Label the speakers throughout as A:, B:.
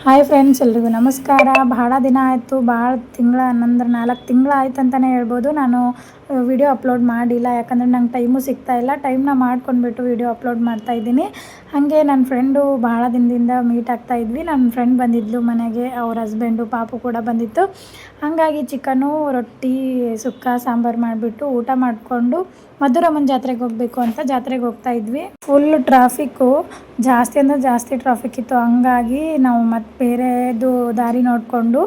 A: Hi friends, ಎಲ್ರಿಗೂ ನಮಸ್ಕಾರ. ಭಾಳ ದಿನ ಆಯಿತು, ಭಾಳ ತಿಂಗಳ 4 ತಿಂಗಳು ಆಯ್ತು ಅಂತಲೇ ಹೇಳ್ಬೋದು. ನಾನು ವಿಡಿಯೋ ಅಪ್ಲೋಡ್ ಮಾಡಿಲ್ಲ, ಯಾಕಂದರೆ ನಂಗೆ ಟೈಮು ಸಿಗ್ತಾಯಿಲ್ಲ. ಟೈಮ್ನ ಮಾಡ್ಕೊಂಡ್ಬಿಟ್ಟು ವಿಡಿಯೋ ಅಪ್ಲೋಡ್ ಮಾಡ್ತಾಯಿದ್ದೀನಿ. ಹಾಗೆ ನನ್ನ ಫ್ರೆಂಡು ಭಾಳ ದಿನದಿಂದ ಮೀಟ್ ಆಗ್ತಾಯಿದ್ವಿ. ನನ್ನ ಫ್ರೆಂಡ್ ಬಂದಿದ್ಲು ಮನೆಗೆ, ಅವ್ರ ಹಸ್ಬೆಂಡು ಪಾಪು ಕೂಡ ಬಂದಿತ್ತು. ಹಾಗಾಗಿ ಚಿಕನು, ರೊಟ್ಟಿ, ಸುಕ್ಕ, ಸಾಂಬಾರು ಮಾಡಿಬಿಟ್ಟು ಊಟ ಮಾಡಿಕೊಂಡು ಮಧುರಮ್ಮನ ಜಾತ್ರೆಗೆ ಹೋಗಬೇಕು ಅಂತ ಜಾತ್ರೆಗೆ ಹೋಗ್ತಾಯಿದ್ವಿ. ಫುಲ್ ಟ್ರಾಫಿಕ್ಕು, ಜಾಸ್ತಿ ಅಂದರೆ ಜಾಸ್ತಿ ಟ್ರಾಫಿಕ್ ಇತ್ತು. ಹಂಗಾಗಿ ನಾವು ಮತ್ತೆ ಬೇರೆದು ದಾರಿ ನೋಡಿಕೊಂಡು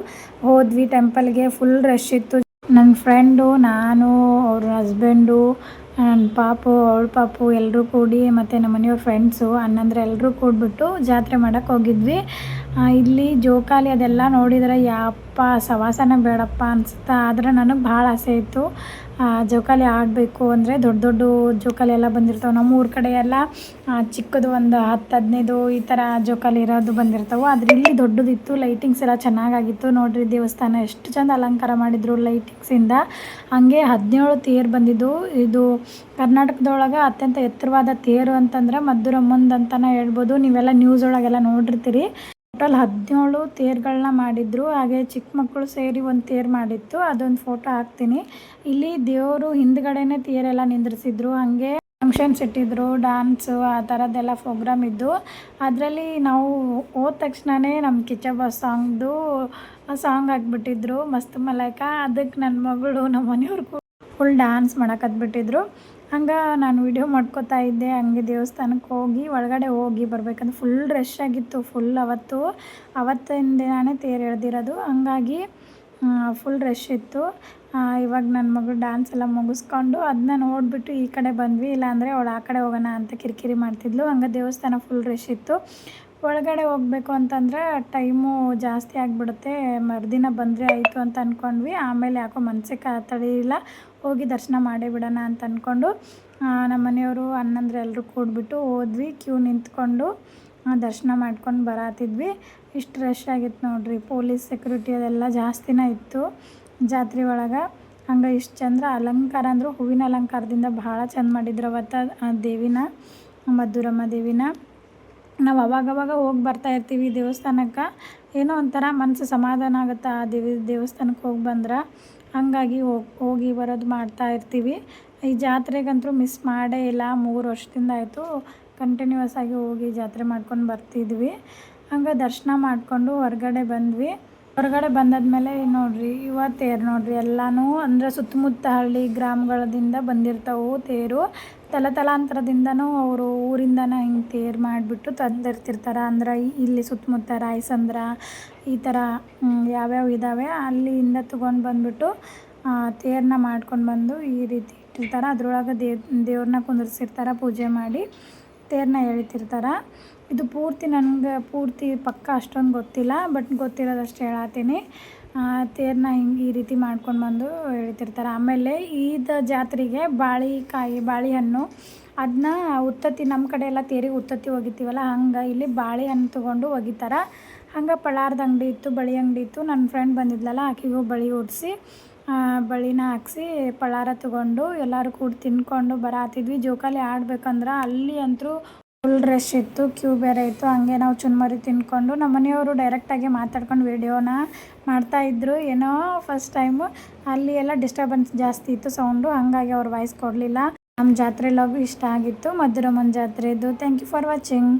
A: ಹೋದ್ವಿ ಟೆಂಪಲ್ಗೆ. ಫುಲ್ ರಶ್ ಇತ್ತು. ನನ್ನ ಫ್ರೆಂಡು, ನಾನು, ಅವ್ರ ಹಸ್ಬೆಂಡು, ನನ್ನ ಪಾಪು, ಅವಳ ಪಾಪು ಎಲ್ಲರೂ ಕೂಡಿ, ಮತ್ತು ನಮ್ಮ ಮನೆಯವ್ರ ಫ್ರೆಂಡ್ಸು ಅಣ್ಣಂದ್ರೆ ಎಲ್ಲರೂ ಕೂಡಿಬಿಟ್ಟು ಜಾತ್ರೆ ಮಾಡೋಕ್ಕೆ ಹೋಗಿದ್ವಿ. ಇಲ್ಲಿ ಜೋಕಾಲಿ ಅದೆಲ್ಲ ನೋಡಿದರೆ ಯಪ್ಪ ಸವಾಸನ ಬೇಡಪ್ಪ ಅನಿಸುತ್ತಾ. ಆದರೆ ನನಗೆ ಭಾಳ ಆಸೆ ಇತ್ತು ಜೋಕಾಲಿ ಆಡಬೇಕು ಅಂದರೆ. ದೊಡ್ಡ ದೊಡ್ಡ ಜೋಕಾಲಿ ಎಲ್ಲ ಬಂದಿರ್ತಾವೆ. ನಮ್ಮ ಊರ ಕಡೆ ಎಲ್ಲ ಚಿಕ್ಕದು ಒಂದು 10-15 ಈ ಥರ ಜೋಕಾಲಿ ಇರೋದು ಬಂದಿರ್ತಾವೆ. ಆದರೆ ಇಲ್ಲಿ ದೊಡ್ಡದಿತ್ತು. ಲೈಟಿಂಗ್ಸ್ ಎಲ್ಲ ಚೆನ್ನಾಗಾಗಿತ್ತು. ನೋಡಿರಿ ದೇವಸ್ಥಾನ ಎಷ್ಟು ಚೆಂದ ಅಲಂಕಾರ ಮಾಡಿದರು ಲೈಟಿಂಗ್ಸಿಂದ. ಹಾಗೆ 17 ತೇರು ಬಂದಿದ್ದು. ಇದು ಕರ್ನಾಟಕದೊಳಗೆ ಅತ್ಯಂತ ಎತ್ತರವಾದ ತೇರು ಅಂತಂದ್ರೆ ಮಧುರಮ್ಮಂದು ಅಂತಲೇ ಹೇಳ್ಬೋದು. ನೀವೆಲ್ಲ ನ್ಯೂಸ್ ಒಳಗೆಲ್ಲ ನೋಡಿರ್ತೀರಿ. ಟೋಟಲ್ 17 ತೇರುಗಳನ್ನ ಮಾಡಿದ್ರು. ಹಾಗೆ ಚಿಕ್ಕ ಮಕ್ಕಳು ಸೇರಿ ಒಂದು ತೇರು ಮಾಡಿತ್ತು, ಅದೊಂದು ಫೋಟೋ ಹಾಕ್ತೀನಿ. ಇಲ್ಲಿ ದೇವರು ಹಿಂದ್ಗಡೆನೇ ತೇರೆಲ್ಲ ನಿಂದ್ರಿಸಿದ್ರು. ಹಾಗೆ ಫಂಕ್ಷನ್ಸ್ ಇಟ್ಟಿದ್ರು, ಡ್ಯಾನ್ಸು ಆ ಥರದ್ದೆಲ್ಲ ಪ್ರೋಗ್ರಾಮ್ ಇದ್ದು. ಅದರಲ್ಲಿ ನಾವು ಹೋದ ತಕ್ಷಣವೇ ನಮ್ಮ ಕಿಚ್ಚಬ್ಬ ಸಾಂಗ್ ಹಾಕ್ಬಿಟ್ಟಿದ್ರು, ಮಸ್ತ್ ಮಲಕ. ಅದಕ್ಕೆ ನನ್ನ ಮಗಳು, ನಮ್ಮ ಮನೆಯವ್ರಿಗೂ ಫುಲ್ ಡ್ಯಾನ್ಸ್ ಮಾಡೋಕತ್ಬಿಟ್ಟಿದ್ರು. ಹಂಗೆ ನಾನು ವಿಡಿಯೋ ಮಾಡ್ಕೋತಾ ಇದ್ದೆ. ಹಂಗೆ ದೇವಸ್ಥಾನಕ್ಕೆ ಹೋಗಿ ಒಳಗಡೆ ಹೋಗಿ ಬರ್ಬೇಕಂದ್ರೆ ಫುಲ್ ರಶ್ ಆಗಿತ್ತು. ಫುಲ್ ಅವತ್ತಿನ ದಿನವೇ ತೇರು ಎಳೆದಿರೋದು. ಹಂಗಾಗಿ ಫುಲ್ ರಶ್ ಇತ್ತು. ಇವಾಗ ನನ್ನ ಮಗಳು ಡ್ಯಾನ್ಸ್ ಎಲ್ಲ ಮುಗಿಸ್ಕೊಂಡು ಅದನ್ನ ನೋಡಿಬಿಟ್ಟು ಈ ಕಡೆ ಬಂದ್ವಿ. ಇಲ್ಲಾಂದರೆ ಅವಳು ಆ ಕಡೆ ಹೋಗೋಣ ಅಂತ ಕಿರಿಕಿರಿ ಮಾಡ್ತಿದ್ಲು. ಹಂಗೆ ದೇವಸ್ಥಾನ ಫುಲ್ ರಶ್ ಇತ್ತು. ಒಳಗಡೆ ಹೋಗಬೇಕು ಅಂತಂದರೆ ಟೈಮು ಜಾಸ್ತಿ ಆಗಿಬಿಡುತ್ತೆ. ಮರುದಿನ ಬಂದರೆ ಆಯಿತು ಅಂತ ಅಂದ್ಕೊಂಡ್ವಿ. ಆಮೇಲೆ ಯಾಕೋ ಮನಸ್ಸಿಗೆ ತಡೆಯಿಲ್ಲ, ಹೋಗಿ ದರ್ಶನ ಮಾಡೇ ಬಿಡೋಣ ಅಂತ ಅಂದ್ಕೊಂಡು ನಮ್ಮ ಮನೆಯವರು ಅಣ್ಣಂದ್ರೆ ಎಲ್ಲರೂ ಕೂಡಿಬಿಟ್ಟು ಹೋದ್ವಿ. ಕ್ಯೂ ನಿಂತ್ಕೊಂಡು ದರ್ಶನ ಮಾಡ್ಕೊಂಡು ಬರತ್ತಿದ್ವಿ. ಇಷ್ಟು ರಶ್ ಆಗಿತ್ತು ನೋಡಿರಿ. ಪೊಲೀಸ್ ಸೆಕ್ಯೂರಿಟಿ ಅದೆಲ್ಲ ಜಾಸ್ತಿನೇ ಇತ್ತು ಜಾತ್ರೆ ಒಳಗೆ. ಹಂಗೆ ಇಷ್ಟು ಚಂದ್ರ ಅಲಂಕಾರ ಅಂದರು, ಹೂವಿನ ಅಲಂಕಾರದಿಂದ ಭಾಳ ಚಂದ ಮಾಡಿದ್ರು ಅವತ್ತು ದೇವಿನ, ಮಧುರಮ್ಮ ದೇವಿನ. ನಾವು ಅವಾಗವಾಗ ಹೋಗಿ ಬರ್ತಾಯಿರ್ತೀವಿ ದೇವಸ್ಥಾನಕ್ಕೆ. ಏನೋ ಒಂಥರ ಮನಸ್ಸು ಸಮಾಧಾನ ಆಗುತ್ತೆ ಆ ದೇವಸ್ಥಾನಕ್ಕೆ ಹೋಗಿ ಬಂದ್ರೆ. ಹಾಗಾಗಿ ಹೋಗಿ ಬರೋದು ಮಾಡ್ತಾಯಿರ್ತೀವಿ. ಈ ಜಾತ್ರೆಗಂತೂ ಮಿಸ್ ಮಾಡೇ ಇಲ್ಲ. 3 ವರ್ಷದಿಂದ ಆಯಿತು ಕಂಟಿನ್ಯೂಸ್ ಆಗಿ ಹೋಗಿ ಜಾತ್ರೆ ಮಾಡ್ಕೊಂಡು ಬರ್ತಿದ್ವಿ. ಹಂಗೆ ದರ್ಶನ ಮಾಡಿಕೊಂಡು ಹೊರಗಡೆ ಬಂದ್ವಿ. ಹೊರಗಡೆ ಬಂದಾದ್ಮೇಲೆ ನೋಡಿರಿ ತೇರು ನೋಡಿರಿ ಎಲ್ಲನೂ ಅಂದರೆ ಸುತ್ತಮುತ್ತ ಹಳ್ಳಿ ಗ್ರಾಮಗಳಿಂದ ಬಂದಿರ್ತಾವೆ ತೇರು. ತಲಾಂತರದಿಂದನೂ ಅವರು ಊರಿಂದನೇ ಹಿಂಗೆ ತೇರು ಮಾಡಿಬಿಟ್ಟು ತಂದಿರ್ತಿರ್ತಾರೆ. ಅಂದ್ರೆ ಇಲ್ಲಿ ಸುತ್ತಮುತ್ತ ರಾಯಸಂದ್ರ ಈ ಥರ ಯಾವ್ಯಾವ ಇದ್ದಾವೆ ಅಲ್ಲಿಂದ ತೊಗೊಂಡು ಬಂದುಬಿಟ್ಟು ತೇರನ್ನ ಮಾಡ್ಕೊಂಡು ಬಂದು ಈ ರೀತಿ ಇಟ್ಟಿರ್ತಾರೆ. ಅದರೊಳಗೆ ದೇವ್ರನ್ನ ಕುಂದಿರ್ಸಿರ್ತಾರೆ, ಪೂಜೆ ಮಾಡಿ ತೇರನ್ನ ಎಳಿತಿರ್ತಾರೆ. ಇದು ನನಗೆ ಪೂರ್ತಿ ಪಕ್ಕ ಅಷ್ಟೊಂದು ಗೊತ್ತಿಲ್ಲ, ಬಟ್ ಗೊತ್ತಿರೋದಷ್ಟು ಹೇಳತ್ತೀನಿ. ತೇರನ್ನ ಹಿಂಗೆ ಈ ರೀತಿ ಮಾಡ್ಕೊಂಡು ಬಂದು ಎಳಿತಿರ್ತಾರೆ. ಆಮೇಲೆ ಈದ ಜಾತ್ರೆಗೆ ಬಾಳೆಹಣ್ಣು ಅದನ್ನ ಉತ್ತತ್ತಿ, ನಮ್ಮ ಕಡೆ ಎಲ್ಲ ತೇರಿಗೆ ಉತ್ತತ್ತಿ ಒಗಿತೀವಲ್ಲ, ಹಂಗೆ ಇಲ್ಲಿ ಬಾಳೆಹಣ್ಣು ತೊಗೊಂಡು ಒಗಿತಾರೆ. ಹಂಗೆ ಪಳಾರದ ಅಂಗಡಿ ಇತ್ತು, ಬಳಿ ಅಂಗಡಿ ಇತ್ತು. ನನ್ನ ಫ್ರೆಂಡ್ ಬಂದಿದ್ಲಲ್ಲ, ಆಕೆಗೂ ಬಳಿ ಉಡಿಸಿ ಬಳಿನ ಹಾಕ್ಸಿ ಪಳಾರ ತೊಗೊಂಡು ಎಲ್ಲರೂ ಕೂಡ ತಿನ್ಕೊಂಡು ಬರತ್ತಿದ್ವಿ. ಜೋಕಾಲಿ ಆಡ್ಬೇಕಂದ್ರೆ ಅಲ್ಲಿ ಅಂತೂ ಫುಲ್ ರಶ್ ಇತ್ತು, ಕ್ಯೂ ಬೇರೆ ಇತ್ತು. ಹಂಗೆ ನಾವು ಚುನ್ಮರಿ ತಿನ್ಕೊಂಡು ನಮ್ಮ ಮನೆಯವರು ಡೈರೆಕ್ಟಾಗಿ ಮಾತಾಡ್ಕೊಂಡು ವೀಡಿಯೋನ ಮಾಡ್ತಾಯಿದ್ರು. ಏನೋ ಫಸ್ಟ್ ಟೈಮು ಅಲ್ಲಿ ಎಲ್ಲ ಡಿಸ್ಟರ್ಬೆನ್ಸ್ ಜಾಸ್ತಿ ಇತ್ತು ಸೌಂಡು, ಹಾಗಾಗಿ ಅವ್ರು ವಾಯ್ಸ್ ಕೊಡಲಿಲ್ಲ. ನಮ್ಮ ಜಾತ್ರೆ ಲಾಗು ಇಷ್ಟ ಆಗಿತ್ತು, ಮಧುರಮ್ಮನ ಜಾತ್ರೆದು. Thank you for watching.